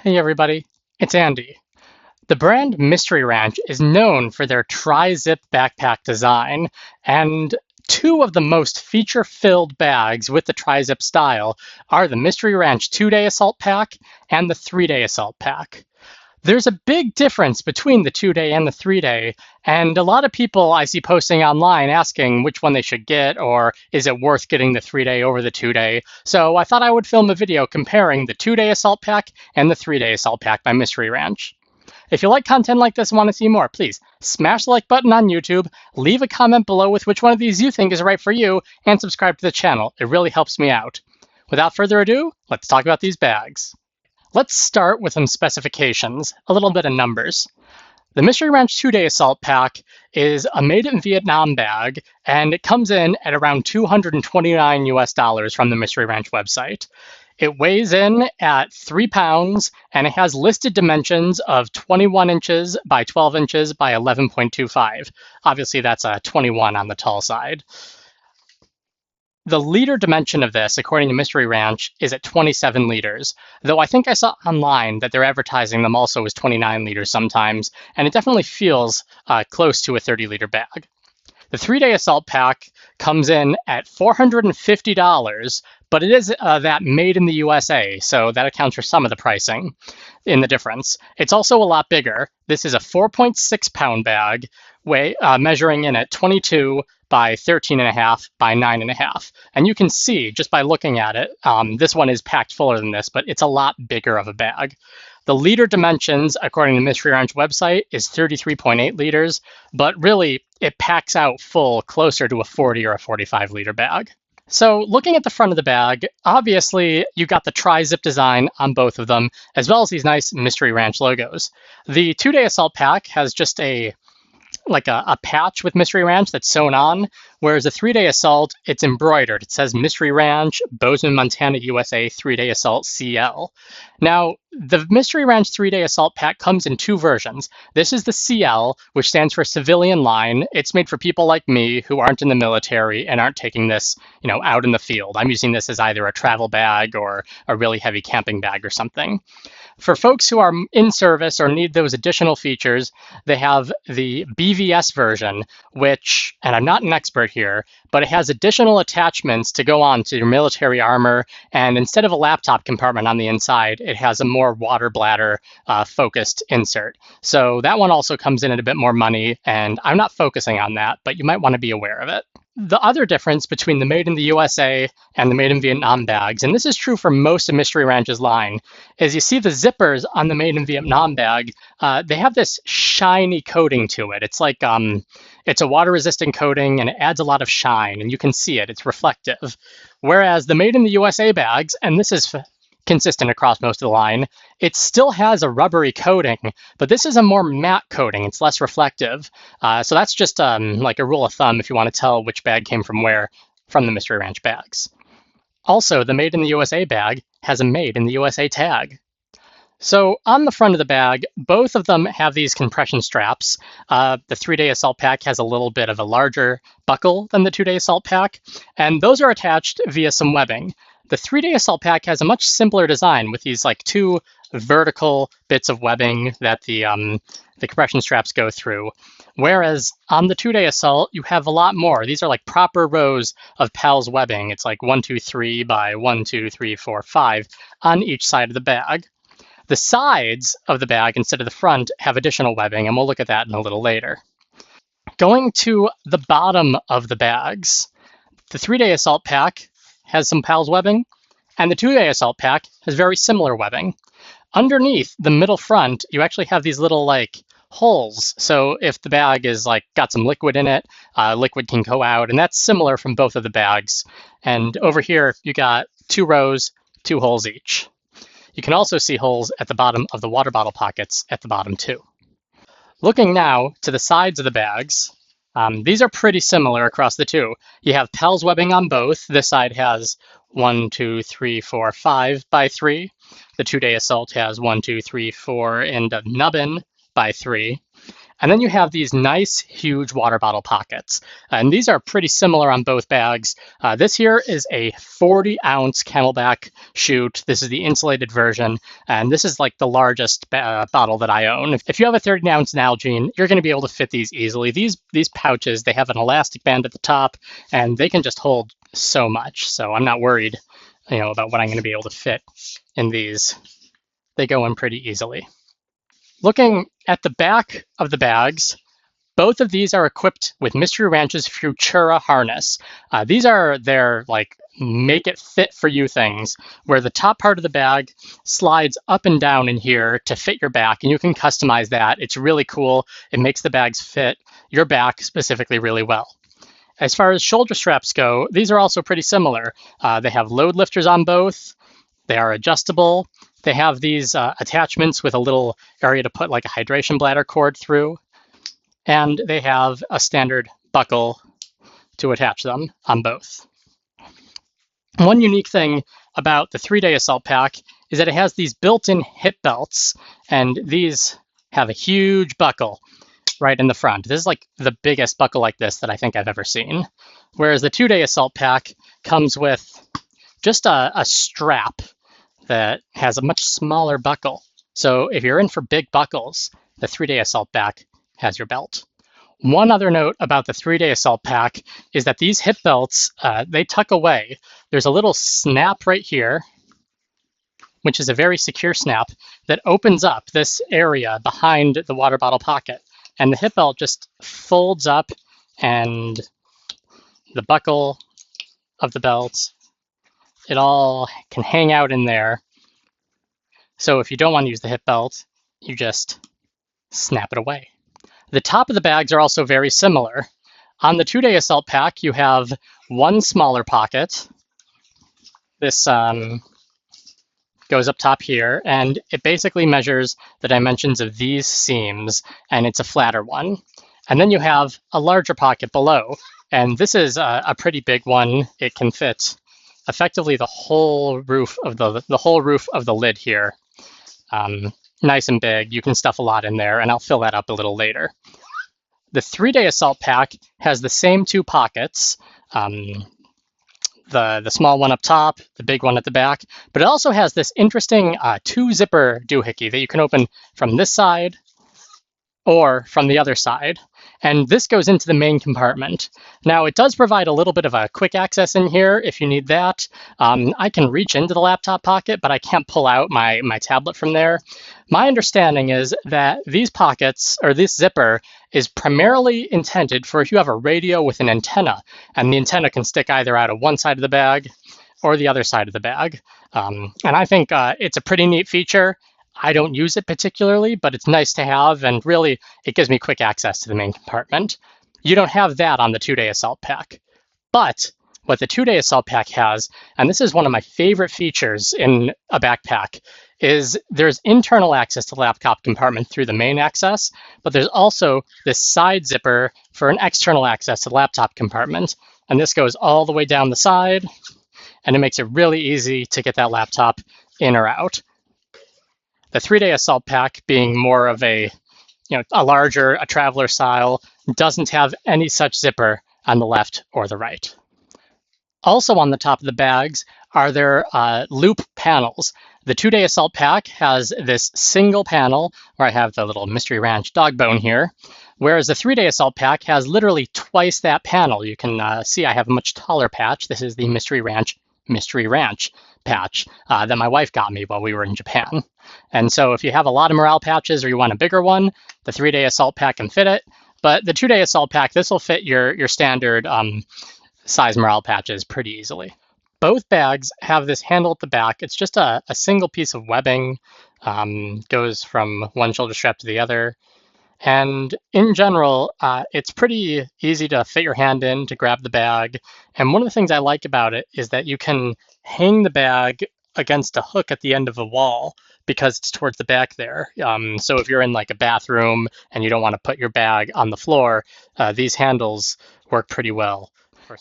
Hey everybody, it's Andy. The brand Mystery Ranch is known for their tri-zip backpack design, and two of the most feature-filled bags with the tri-zip style are the Mystery Ranch 2-Day Assault Pack and the 3-Day Assault Pack. There's a big difference between the 2-day and the 3-day, and a lot of people I see posting online asking which one they should get, or is it worth getting the 3-day over the 2-day. So I thought I would film a video comparing the 2-day Assault Pack and the 3-day Assault Pack by Mystery Ranch. If you like content like this and want to see more, please smash the like button on YouTube, leave a comment below with which one of these you think is right for you, and subscribe to the channel. It really helps me out. Without further ado, let's talk about these bags. Let's start with some specifications, a little bit of numbers. The Mystery Ranch 2-Day Assault Pack is a made in Vietnam bag, and it comes in at around $229 US from the Mystery Ranch website. It weighs in at 3 pounds, and it has listed dimensions of 21 inches by 12 inches by 11.25. Obviously, that's a 21 on the tall side. The liter dimension of this, according to Mystery Ranch, is at 27 liters, though I think I saw online that they're advertising them also as 29 liters sometimes, and it definitely feels close to a 30-liter bag. The 3-Day Assault Pack comes in at $450, but it is that made in the USA, so that accounts for some of the pricing in the difference. It's also a lot bigger. This is a 4.6-pound bag, measuring in at 22 by 13.5 by 9.5. And you can see, just by looking at it, this one is packed fuller than this, but it's a lot bigger of a bag. The liter dimensions, according to the Mystery Ranch website, is 33.8 liters, but really it packs out full closer to a 40 or a 45-liter bag. So looking at the front of the bag, obviously you got the tri-zip design on both of them, as well as these nice Mystery Ranch logos. The 2-Day Assault Pack has just a patch with Mystery Ranch that's sewn on, whereas the 3-Day Assault, it's embroidered. It says Mystery Ranch, Bozeman, Montana, USA, 3-Day Assault CL. Now, the Mystery Ranch 3-Day Assault Pack comes in two versions. This is the CL, which stands for Civilian Line. It's made for people like me who aren't in the military and aren't taking this, out in the field. I'm using this as either a travel bag or a really heavy camping bag or something. For folks who are in service or need those additional features, they have the BVS version, which, and I'm not an expert here, but it has additional attachments to go on to your military armor, and instead of a laptop compartment on the inside, it has a more water bladder focused insert. So that one also comes in at a bit more money, and I'm not focusing on that, but you might want to be aware of it. The other difference between the Made in the USA and the Made in Vietnam bags, and this is true for most of Mystery Ranch's line, is you see the zippers on the Made in Vietnam bag, they have this shiny coating to it. It's like it's a water-resistant coating, and it adds a lot of shine, and you can see it. It's reflective. Whereas the Made in the USA bags, and this is consistent across most of the line, it still has a rubbery coating, but this is a more matte coating. It's less reflective. So that's just like a rule of thumb if you want to tell which bag came from where from the Mystery Ranch bags. Also, the Made in the USA bag has a Made in the USA tag. So on the front of the bag, both of them have these compression straps. The 3-Day Assault Pack has a little bit of a larger buckle than the 2-Day Assault Pack, and those are attached via some webbing. The 3-Day Assault Pack has a much simpler design with these two vertical bits of webbing that the compression straps go through. Whereas on the 2-Day Assault, you have a lot more. These are like proper rows of PALS webbing. It's like 1, 2, 3 by 1, 2, 3, 4, 5 on each side of the bag. The sides of the bag instead of the front have additional webbing, and we'll look at that in a little later. Going to the bottom of the bags, the 3-Day Assault Pack has some PALS webbing, and the 2-Day Assault Pack has very similar webbing. Underneath the middle front, you actually have these little holes. So if the bag is got some liquid in it, liquid can go out, and that's similar from both of the bags. And over here, you got 2 rows, 2 holes each. You can also see holes at the bottom of the water bottle pockets at the bottom too. Looking now to the sides of the bags, these are pretty similar across the two. You have PALS webbing on both. This side has 1, 2, 3, 4, 5 by 3. The 2-Day Assault has 1, 2, 3, 4, and a nubbin by 3. And then you have these nice, huge water bottle pockets. And these are pretty similar on both bags. This here is a 40-ounce Camelback chute. This is the insulated version. And this is like the largest bottle that I own. If you have a 30-ounce Nalgene, you're going to be able to fit these easily. These pouches, they have an elastic band at the top, and they can just hold so much. So I'm not worried, about what I'm going to be able to fit in these. They go in pretty easily. Looking at the back of the bags, both of these are equipped with Mystery Ranch's Futura harness. These are their make it fit for you things, where the top part of the bag slides up and down in here to fit your back, and you can customize that. It's really cool. It makes the bags fit your back specifically really well. As far as shoulder straps go, these are also pretty similar. They have load lifters on both. They are adjustable. They have these attachments with a little area to put like a hydration bladder cord through. And they have a standard buckle to attach them on both. One unique thing about the 3-day assault pack is that it has these built-in hip belts, and these have a huge buckle right in the front. This is like the biggest buckle like this that I think I've ever seen. Whereas the 2-day assault pack comes with just a strap that has a much smaller buckle. So if you're in for big buckles, the 3-day assault pack has your belt. One other note about the 3-day assault pack is that these hip belts, they tuck away. There's a little snap right here, which is a very secure snap that opens up this area behind the water bottle pocket. And the hip belt just folds up, and the buckle of the belt, it all can hang out in there. So if you don't want to use the hip belt, you just snap it away. The top of the bags are also very similar. On the 2-day assault pack, you have one smaller pocket. This goes up top here, and it basically measures the dimensions of these seams, and it's a flatter one. And then you have a larger pocket below, and this is a pretty big one. It can fit effectively the whole roof of the lid here. Nice and big. You can stuff a lot in there, and I'll fill that up a little later. The 3-day assault pack has the same two pockets, the small one up top, the big one at the back, but it also has this interesting 2-zipper doohickey that you can open from this side or from the other side. And this goes into the main compartment. Now, it does provide a little bit of a quick access in here if you need that. I can reach into the laptop pocket, but I can't pull out my tablet from there. My understanding is that these pockets, or this zipper, is primarily intended for if you have a radio with an antenna, and the antenna can stick either out of one side of the bag or the other side of the bag. And I think it's a pretty neat feature. I don't use it particularly, but it's nice to have, and really, it gives me quick access to the main compartment. You don't have that on the 2-day assault pack. But what the 2-day assault pack has, and this is one of my favorite features in a backpack, is there's internal access to the laptop compartment through the main access, but there's also this side zipper for an external access to the laptop compartment. And this goes all the way down the side, and it makes it really easy to get that laptop in or out. The 3-day assault pack, being more of a larger, a traveler style, doesn't have any such zipper on the left or the right. Also on the top of the bags are their loop panels. The 2-day assault pack has this single panel where I have the little Mystery Ranch dog bone here, whereas the 3-day assault pack has literally twice that panel. You can see I have a much taller patch. This is the Mystery Ranch patch that my wife got me while we were in Japan. And so if you have a lot of morale patches or you want a bigger one, the 3-day assault pack can fit it. But the 2-day assault pack, this will fit your standard size morale patches pretty easily. Both bags have this handle at the back. It's just a single piece of webbing, goes from one shoulder strap to the other. And in general, it's pretty easy to fit your hand in to grab the bag. And one of the things I like about it is that you can hang the bag against a hook at the end of a wall because it's towards the back there. So if you're in like a bathroom and you don't want to put your bag on the floor, these handles work pretty well.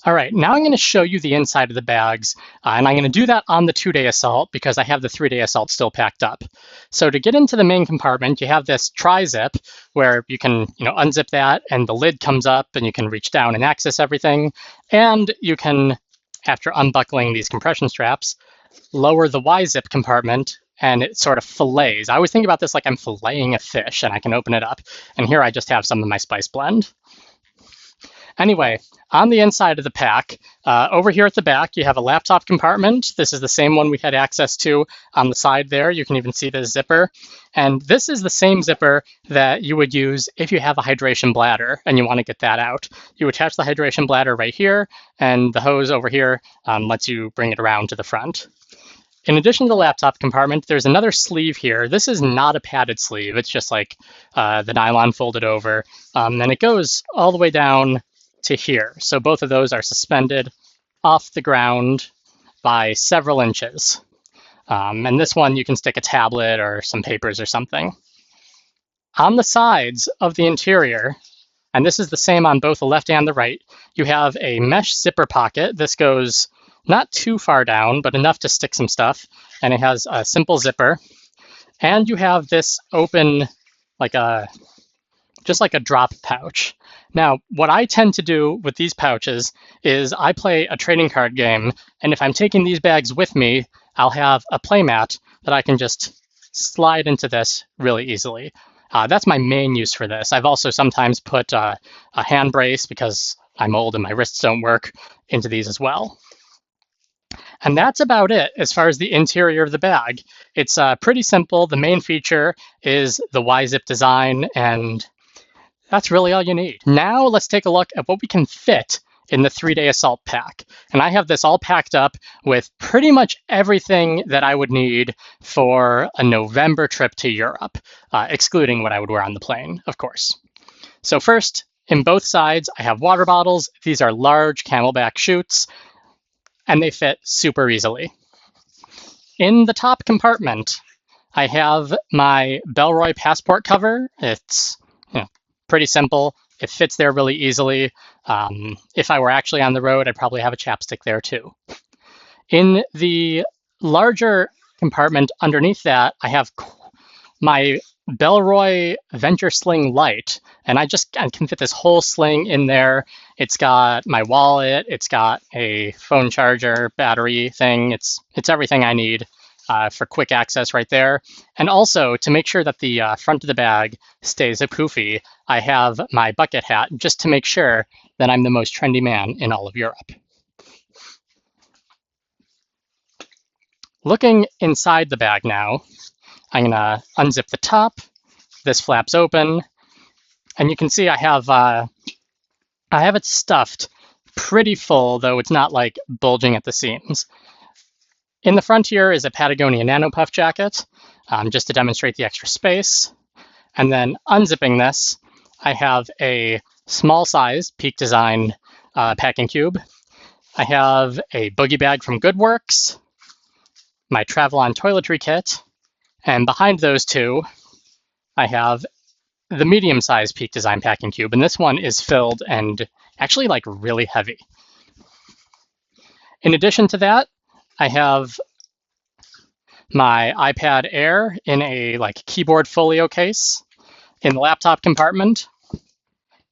All right, now I'm going to show you the inside of the bags, and I'm going to do that on the 2-day assault because I have the 3-day assault still packed up. So to get into the main compartment, you have this tri-zip where you can unzip that and the lid comes up and you can reach down and access everything. And you can, after unbuckling these compression straps, lower the Y-zip compartment and it sort of fillets. I always think about this like I'm filleting a fish and I can open it up. And here I just have some of my spice blend. Anyway, on the inside of the pack, over here at the back, you have a laptop compartment. This is the same one we had access to on the side there. You can even see the zipper. And this is the same zipper that you would use if you have a hydration bladder and you want to get that out. You attach the hydration bladder right here, and the hose over here lets you bring it around to the front. In addition to the laptop compartment, there's another sleeve here. This is not a padded sleeve. It's just like the nylon folded over. And it goes all the way down to here. So both of those are suspended off the ground by several inches. And this one, you can stick a tablet or some papers or something. On the sides of the interior, and this is the same on both the left and the right, you have a mesh zipper pocket. This goes not too far down, but enough to stick some stuff. And it has a simple zipper. And you have this open, just like a drop pouch. Now, what I tend to do with these pouches is I play a trading card game, and if I'm taking these bags with me, I'll have a playmat that I can just slide into this really easily. That's my main use for this. I've also sometimes put a hand brace, because I'm old and my wrists don't work, into these as well. And that's about it as far as the interior of the bag. It's pretty simple. The main feature is the Y-zip design, and that's really all you need. Now let's take a look at what we can fit in the 3-day assault pack. And I have this all packed up with pretty much everything that I would need for a November trip to Europe, excluding what I would wear on the plane, of course. So first, in both sides, I have water bottles. These are large Camelback chutes, and they fit super easily. In the top compartment, I have my Bellroy passport cover. It's pretty simple. It fits there really easily. If I were actually on the road, I'd probably have a chapstick there too. In the larger compartment underneath that, I have my Bellroy Venture Sling Lite, and I can fit this whole sling in there. It's got my wallet, it's got a phone charger, battery thing. It's everything I need for quick access right there. And also, to make sure that the front of the bag stays a poofy, I have my bucket hat just to make sure that I'm the most trendy man in all of Europe. Looking inside the bag now, I'm gonna unzip the top. This flaps open, and you can see I have it stuffed pretty full, though it's not like bulging at the seams. In the front here is a Patagonia Nano Puff jacket, just to demonstrate the extra space. And then unzipping this, I have a small size Peak Design packing cube. I have a boogie bag from Goodworks, my Travel-On toiletry kit, and behind those two, I have the medium-sized Peak Design packing cube, and this one is filled and actually really heavy. In addition to that, I have my iPad Air in a keyboard folio case in the laptop compartment,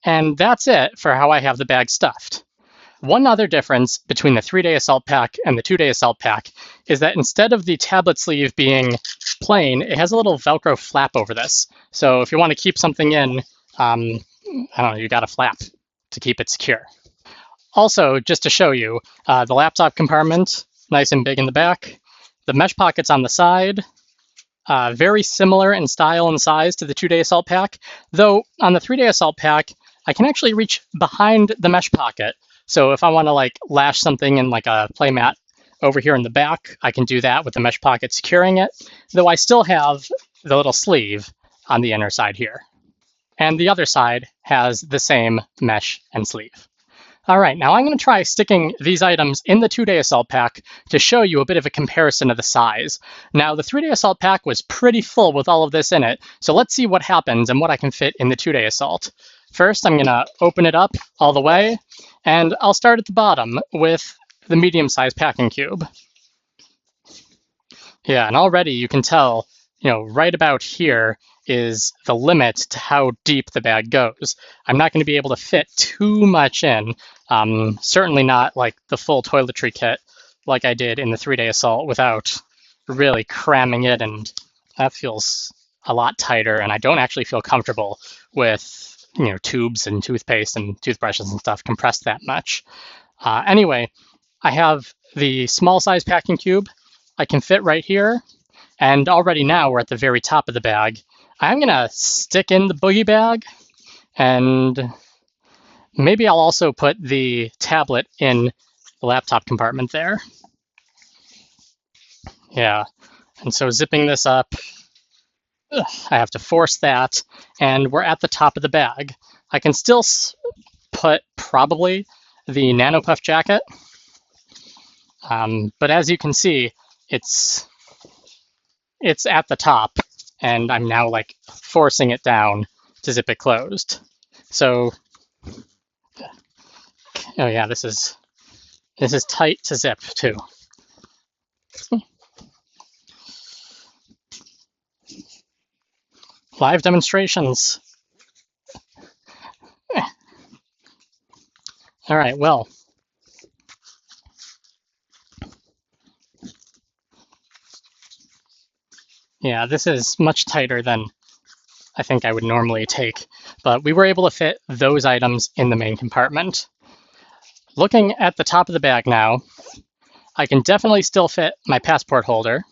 and that's it for how I have the bag stuffed. One other difference between the 3-day assault pack and the 2-day assault pack is that instead of the tablet sleeve being plain, it has a little Velcro flap over this. So if you want to keep something in, I don't know, you got a flap to keep it secure. Also, just to show you, the laptop compartment, nice and big in the back. The mesh pockets on the side, very similar in style and size to the 2-day assault pack, though on the 3-day assault pack, I can actually reach behind the mesh pocket. So if I want to lash something in a playmat over here in the back, I can do that with the mesh pocket securing it, though I still have the little sleeve on the inner side here. And the other side has the same mesh and sleeve. All right, now I'm going to try sticking these items in the 2-day assault pack to show you a bit of a comparison of the size. Now, the 3-day assault pack was pretty full with all of this in it, so let's see what happens and what I can fit in the 2-day assault. First, I'm gonna open it up all the way, and I'll start at the bottom with the medium-sized packing cube. Yeah, and already you can tell, right about here is the limit to how deep the bag goes. I'm not going to be able to fit too much in, certainly not like the full toiletry kit like I did in the 3-day assault without really cramming it, and that feels a lot tighter, and I don't actually feel comfortable with tubes and toothpaste and toothbrushes and stuff compressed that much. Anyway, I have the small size packing cube. I can fit right here, and already now we're at the very top of the bag. I'm gonna stick in the boogie bag, and maybe I'll also put the tablet in the laptop compartment there. Yeah, and so zipping this up, I have to force that, and we're at the top of the bag. I can still put probably the Nano Puff jacket, but as you can see, it's at the top, and I'm now like forcing it down to zip it closed. So, oh yeah, this is tight to zip too. Live demonstrations. All right, well. Yeah, this is much tighter than I think I would normally take, but we were able to fit those items in the main compartment. Looking at the top of the bag now, I can definitely still fit my passport holder.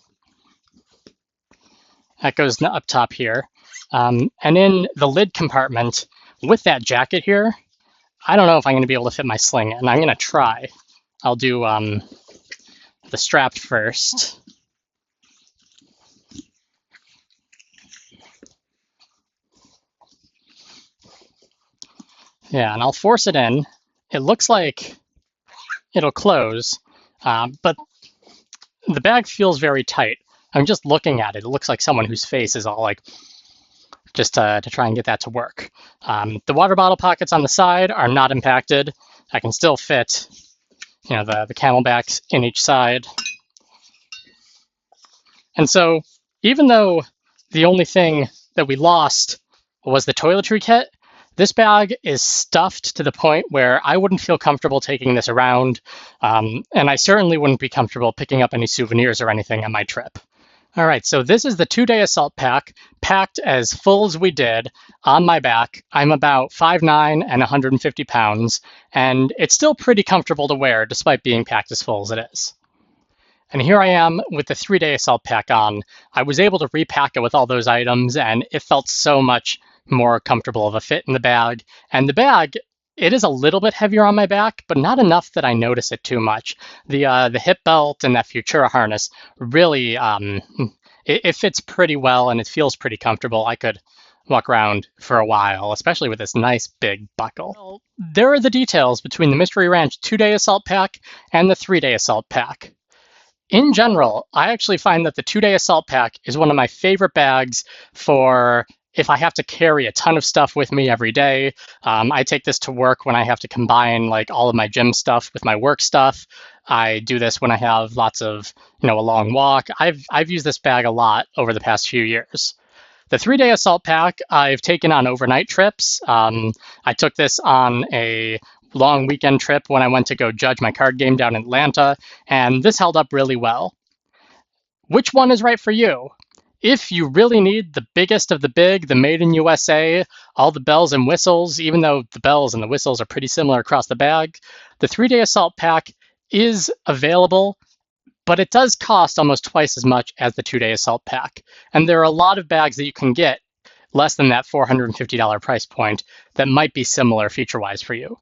That goes up top here. And in the lid compartment, with that jacket here, I don't know if I'm going to be able to fit my sling in. I'm going to try. I'll do the strap first. Yeah, and I'll force it in. It looks like it'll close, but the bag feels very tight. I'm just looking at it. It looks like someone whose face is all like, just to try and get that to work. The water bottle pockets on the side are not impacted. I can still fit, the camelbacks in each side. And so even though the only thing that we lost was the toiletry kit, this bag is stuffed to the point where I wouldn't feel comfortable taking this around, and I certainly wouldn't be comfortable picking up any souvenirs or anything on my trip. All right, so this is the 2-day assault pack, packed as full as we did on my back. I'm about 5'9" and 150 pounds, and it's still pretty comfortable to wear despite being packed as full as it is. And here I am with the 3-day assault pack on. I was able to repack it with all those items, and it felt so much more comfortable of a fit in the bag. And the bag, it is a little bit heavier on my back, but not enough that I notice it too much. The hip belt and that Futura harness really, it fits pretty well, and it feels pretty comfortable. I could walk around for a while, especially with this nice big buckle. Well, there are the details between the Mystery Ranch 2-day assault pack and the 3-day assault pack. In general, I actually find that the 2-day assault pack is one of my favorite bags for if I have to carry a ton of stuff with me every day. I take this to work when I have to combine like all of my gym stuff with my work stuff. I do this when I have lots of, a long walk. I've used this bag a lot over the past few years. The 3-day assault pack I've taken on overnight trips. I took this on a long weekend trip when I went to go judge my card game down in Atlanta, and this held up really well. Which one is right for you? If you really need the biggest of the big, the made in USA, all the bells and whistles, even though the bells and the whistles are pretty similar across the bag, the 3-day assault pack is available, but it does cost almost twice as much as the 2-day assault pack. And there are a lot of bags that you can get less than that $450 price point that might be similar feature-wise for you.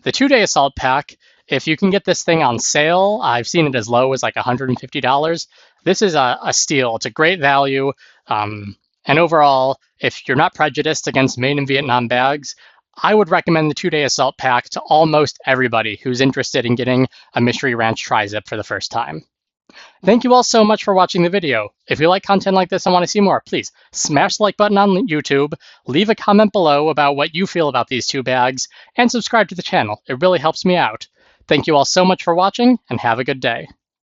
The 2-day assault pack, if you can get this thing on sale, I've seen it as low as like $150. This is a steal. It's a great value. And overall, if you're not prejudiced against made in Vietnam bags, I would recommend the 2-day assault pack to almost everybody who's interested in getting a Mystery Ranch tri-zip for the first time. Thank you all so much for watching the video. If you like content like this and want to see more, please smash the like button on YouTube, leave a comment below about what you feel about these two bags, and subscribe to the channel. It really helps me out. Thank you all so much for watching, and have a good day.